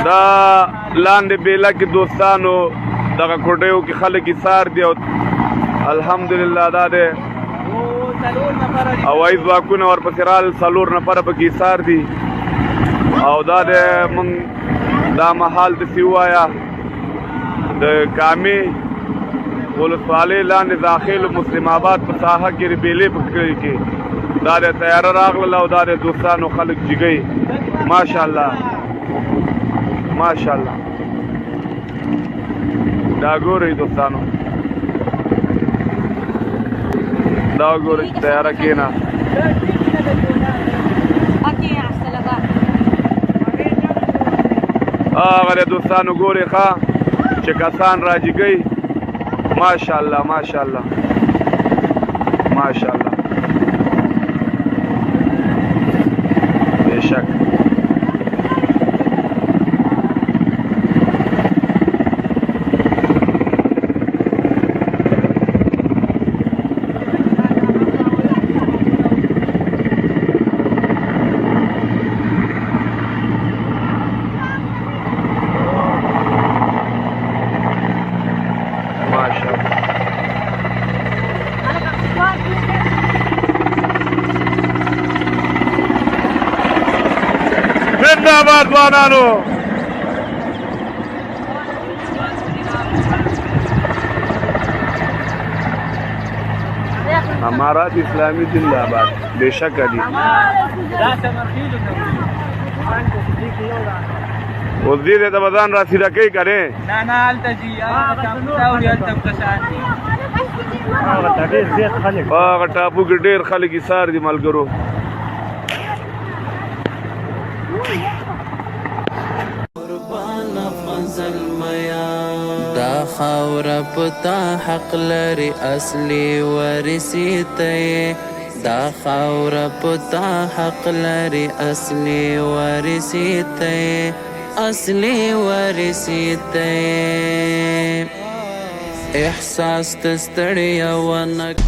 دا لاندې بیله کې دوستانو دغه کوټیو کې خلک ایثار دي او الحمدلله دا دی هوایي ځواکونه ورپسې رال 4 نفره پکې ایثار دي او دا دی موږ دا مهال داسې ووایه د کامې ولسوالۍ لاندې داخل مسلم آباد په ساحه کې ریبېلې په کلي کې دا د تیاره راغلل او دا د دوستانو خلک جګوي ماشاءالله ماشاءالله دا ګورئ دوستانو دا ګورئ چې تیاره کېنه هغه د دوستانو ګورئ ښه چې کسان راجګوي ماشاءالله ماشاءالله ماشاءالله بېشک زنده‌باد ځوانانو امارات اسلامی زنده‌باد بېشک دي اوس دې د بدن راسیده کوي کنه نه نه هلته ځي هلته کسان دي هغه ټاپو کې ډېر خلک ایثار دي ملګرو دا خاوره پتا حق لري اصلي ورثیته دا خاوره پتا حق لري اصلي ورثیته اصلي ورثیته احساس تستړیا ونک